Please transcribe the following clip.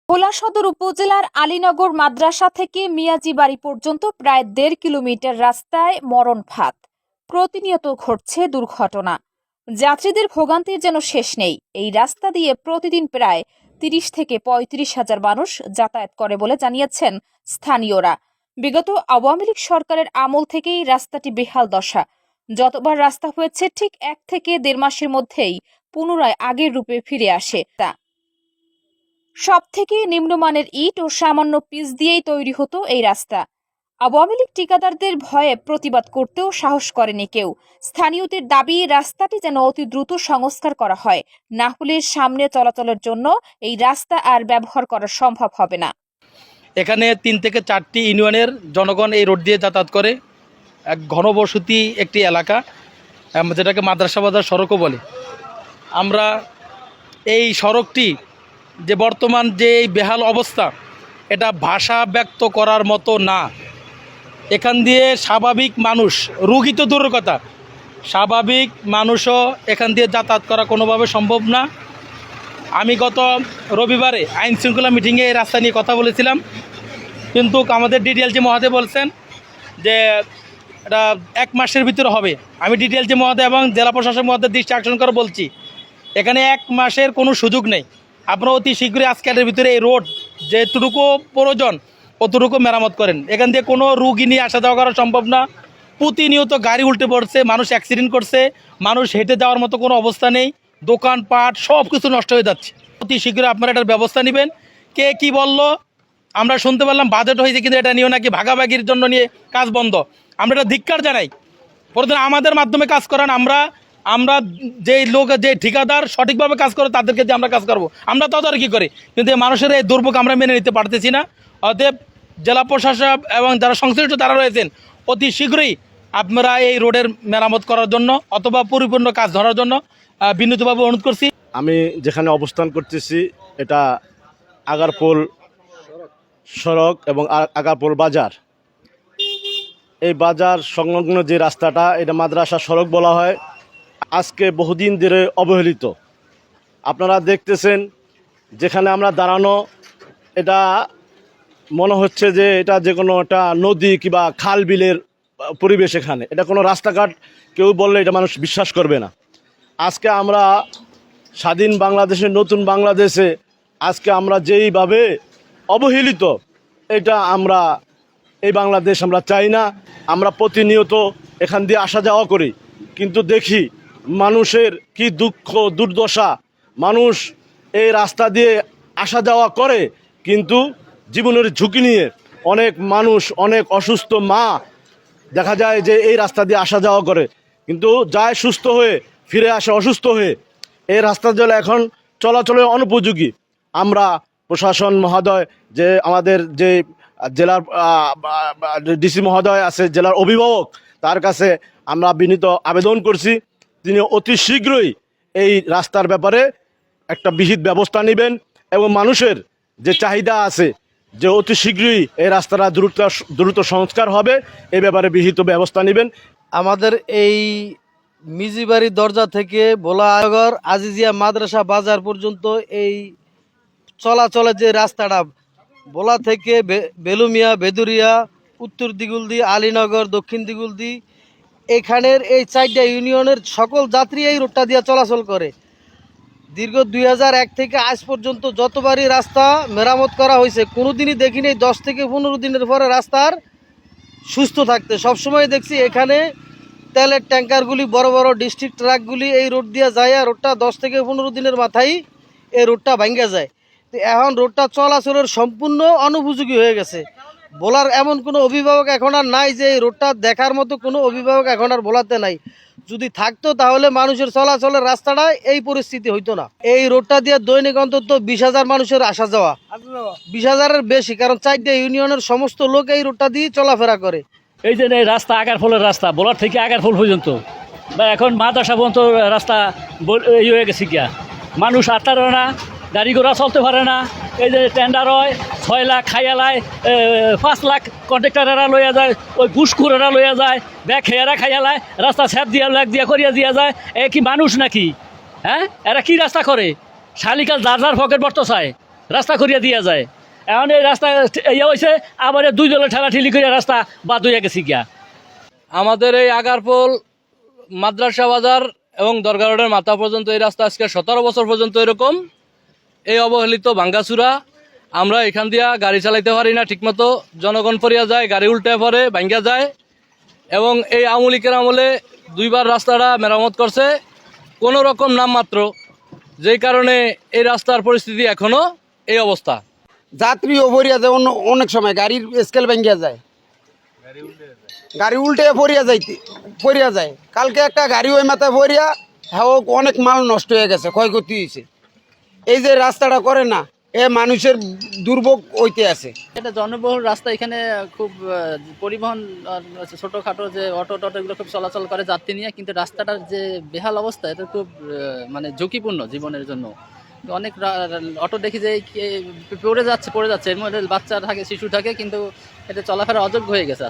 ভোলা সদর উপজেলার আলীনগর মাদ্রাসা থেকে মিয়াজি বাড়ি পর্যন্ত প্রায় ১.৫ কিলোমিটার রাস্তায় মরণ ফাঁদ। প্রতিনিয়ত ঘটছে দুর্ঘটনা। যাত্রীদের ভোগান্তির যেন শেষ নেই। এই রাস্তা দিয়ে প্রতিদিন প্রায় ৩০ থেকে ৩৫ হাজার মানুষ যাতায়াত করে বলে জানিয়েছেন স্থানীয়রা। বিগত আওয়ামী লীগ সরকারের আমল থেকেই রাস্তাটি বেহাল দশা। যতবার রাস্তা হয়েছে ঠিক ১ থেকে ১.৫ মাসের মধ্যেই পুনরায় আগের রূপে ফিরে আসে তা। সবথেকে নিম্নমানের ইট ও সামান্য পিচ দিয়েই তৈরি হতো এই রাস্তা। আওয়ামী লীগ ঠিকাদারদের ভয়ে প্রতিবাদ করতেও সাহস করেনি কেউ। স্থানীয়দের দাবি রাস্তাটি যেন অতি দ্রুত সংস্কার করা হয়, না হলে সামনে চলাচলের জন্য এই রাস্তা আর ব্যবহার করা সম্ভব হবে না। এখানে ৩ থেকে ৪টি ইউনিয়নের জনগণ এই রোড দিয়ে যাতায়াত করে। এক ঘনবসতি একটি এলাকা, যেটাকে মাদ্রাসা বাজার সড়কও বলে। আমরা এই সড়কটি যে বর্তমান যে এই বেহাল অবস্থা, এটা ভাষা ব্যক্ত করার মতো না। এখান দিয়ে স্বাভাবিক মানুষ, রুগী তো দূরের কথা, স্বাভাবিক মানুষও এখান দিয়ে যাতায়াত করা কোনোভাবে সম্ভব না। আমি গত রবিবারে আইন শৃঙ্খলা মিটিংয়ে এই রাস্তা নিয়ে কথা বলেছিলাম, কিন্তু আমাদের ডিডিএলজি মহোদয় বলছেন যে এটা ১ মাসের ভিতরে হবে। আমি ডিডিএলজি মহোদয় এবং জেলা প্রশাসক মহোদয় দৃষ্টি আকর্ষণ করে বলছি, এখানে ১ মাসের কোনো সুযোগ নেই। আপনারা অতি শীঘ্রই আজকের ভিতরে এই রোড যেটুকু প্রয়োজন অতটুকু মেরামত করেন। এখান দিয়ে কোনো রুগী নিয়ে আসা যাওয়া করা সম্ভব না। প্রতিনিয়ত গাড়ি উল্টে পড়ছে, মানুষ অ্যাক্সিডেন্ট করছে, মানুষ হেঁটে যাওয়ার মতো কোনো অবস্থা নেই, দোকানপাট সব কিছু নষ্ট হয়ে যাচ্ছে। অতি শীঘ্রই আপনারা এটার ব্যবস্থা নেবেন। কে কি বলল আমরা শুনতে পারলাম, বাজেট হয়েছে কিন্তু এটা নিয়েও নাকি ভাগাভাগির জন্য নিয়ে কাজ বন্ধ। আমরা এটা ধিক্কার জানাই। প্রতিদিন আমাদের মাধ্যমে কাজ করান। আমরা যেই লোক, যে ঠিকাদার সঠিকভাবে কাজ করে তাদেরকে দিয়ে আমরা কাজ করব, আমরা তদারকি করি, কিন্তু এই মানুষের এই দুর্ভোগ আমরা মেনে নিতে পারতেছি না। অতএব জেলা প্রশাসক এবং যারা সংশ্লিষ্ট তারা রয়েছেন, অতি শীঘ্রই আপনারা এই রোডের মেরামত করার জন্য অথবা পরিপূর্ণ কাজ ধরার জন্য বিনীতভাবে অনুরোধ করছি। আমি যেখানে অবস্থান করতেছি এটা আগারপোল সড়ক এবং আগারপোল বাজার। এই বাজার সংলগ্ন যে রাস্তাটা, এটা মাদ্রাসা সড়ক বলা হয়। আজকে বহুদিন ধরে অবহেলিত। আপনারা দেখতেছেন যেখানে আমরা দাঁড়ানো, এটা মনে হচ্ছে যে এটা যে কোনো একটা নদী কিংবা খাল বিলের পরিবেশ। এখানে এটা কোনো রাস্তাঘাট কেউ বললে এটা মানুষ বিশ্বাস করবে না। আজকে আমরা স্বাধীন বাংলাদেশে, নতুন বাংলাদেশে আজকে আমরা যেইভাবে অবহেলিত, এটা আমরা এই বাংলাদেশ আমরা চাই না। আমরা প্রতিনিয়ত এখান দিয়ে আসা যাওয়া করি, কিন্তু দেখি মানুষের কি দুঃখ দুর্দশা। মানুষ এই রাস্তা দিয়ে আসা যাওয়া করে, কিন্তু জীবনের ঝুঁকি নিয়ে অনেক মানুষ, অনেক অসুস্থ মা দেখা যায় যে এই রাস্তা দিয়ে আসা যাওয়া করে, কিন্তু যায় সুস্থ হয়ে, ফিরে আসে অসুস্থ হয়ে। এই রাস্তা জল এখন চলাচলের অনুপযোগী। আমরা প্রশাসন মহোদয়, যে আমাদের যে জেলার ডিসি মহোদয় আছে, জেলার অভিভাবক, তার কাছে আমরা বিনীত আবেদন করছি, তিনি অতি শীঘ্রই এই রাস্তার ব্যাপারে একটা বিহিত ব্যবস্থা নেবেন এবং মানুষের যে চাহিদা আছে যে অতি শীঘ্রই এই রাস্তাটা দ্রুত সংস্কার হবে, এই ব্যাপারে বিহিত ব্যবস্থা নেবেন। আমাদের এই মিজিবাড়ির দরজা থেকে ভোলানগর আজিজিয়া মাদ্রাসা বাজার পর্যন্ত এই চলাচলের যে রাস্তাটা, ভোলা থেকে বেলুমিয়া, বেদুরিয়া, উত্তর দিগুলদি, আলীনগর, দক্ষিণ দিগুলদি, এখানের এই 4টা ইউনিয়নের সকল যাত্রী এই রোডটা দিয়ে চলাচল করে। দীর্ঘ 2001 থেকে আজ পর্যন্ত যতবারই রাস্তা মেরামত করা হয়েছে, কোনো দিনই দেখিনি 10 থেকে 15 দিনের পরে রাস্তার সুস্থ থাকতে। সবসময় দেখছি এখানে তেলের ট্যাঙ্কারগুলি, বড় বড় ডিস্ট্রিক্ট ট্রাকগুলি এই রোড দিয়ে যায়, আর রোডটা 10 থেকে 15 দিনের মাথায় এই রোডটা ভাঙ্গা যায়। তো এখন রোডটা চলাচলের সম্পূর্ণ অনুপযোগী হয়ে গেছে। বলার এমন কোনো অভিভাবক এখন আর নাই, যে এই রোডটা দেখার মতো কোনো অভিভাবক এখন আর বলাতে নাই। যদি থাকতো তাহলে মানুষের চলাচলের রাস্তাটা এই পরিস্থিতি হইতো না। এই রোডটা দিয়ে দৈনিক অন্তত 20,000 মানুষের আসা যাওয়া, 20,000-এর বেশি, কারণ 4টা ইউনিয়নের সমস্ত লোক এই রোডটা দিয়ে চলাফেরা করে। এই যে এই রাস্তা আগারফলের রাস্তা, বোলার থেকে আগারফল পর্যন্ত বা এখন মাদ্রাসা পর্যন্ত রাস্তা এই হয়ে গেছে গিয়া, মানুষ আটতে পারে না, গাড়ি ঘোড়া চলতে পারে না। এই যে টেন্ডার হয় 6 লাখ খাইয়ালায়, 5 লাখ কন্ট্রাক্টারেরা লইয়া যায়, ওই ঘুষখোরেরা লইয়া যায়, ব্যাগ খেয়ারা খাইয়ালায়, রাস্তা ছ্যাপ দিয়া লাগ দিয়া করিয়া দিয়া যায়। এ কি মানুষ নাকি? হ্যাঁ, এরা কি রাস্তা করে? শালিকাল যার যার পকেট বর্ত চায়। রাস্তা করিয়া দিয়া যায়। এখন এই রাস্তা ইয়ে হয়েছে, আবার 2 দলে ঠেলাঠেলি করে রাস্তা বাদ হইয়া গেছে গিয়া। আমাদের এই আগারপোল মাদ্রাসা বাজার এবং দরগা রোডের মাথা পর্যন্ত এই রাস্তা আজকে 17 বছর পর্যন্ত এরকম এই অবহেলিত ভাঙ্গাচুরা। আমরা এখান দিয়া গাড়ি চালাইতে পারি না ঠিকমতো, জনগণ পড়িয়া যায়, গাড়ি উল্টে পড়ে, ভাঙ্গা যায়। এবং এই আওয়ামী লীগের আমলে 2 বার রাস্তাটা মেরামত করছে কোনো রকম নামমাত্র, যেই কারণে এই রাস্তার পরিস্থিতি এখনো এই অবস্থা। যাত্রীও ভরিয়া যায়, অনেক সময় গাড়ির স্কেল ভেঙিয়া যায়, গাড়ি উল্টে পড়িয়া যায়। কালকে একটা গাড়ি ওই মাথায় ভরিয়া হ্যাঁ অনেক মাল নষ্ট হয়ে গেছে, ক্ষয়ক্ষতি হয়েছে। এই যে রাস্তাটা করে না, এ মানুষের দুর্ভোগ হইতে আছে। এটা জনবহুল রাস্তা, এখানে খুব পরিবহন ছোটোখাটো যে অটো এগুলো খুব চলাচল করে যাত্রী নিয়ে, কিন্তু রাস্তাটার যে বেহাল অবস্থা এটা খুব মানে ঝুঁকিপূর্ণ জীবনের জন্য। অনেক অটো দেখি যে পড়ে যাচ্ছে, এর মধ্যে বাচ্চা থাকে, শিশু থাকে, কিন্তু এটা চলাফেরা অযোগ্য হয়ে গেছে।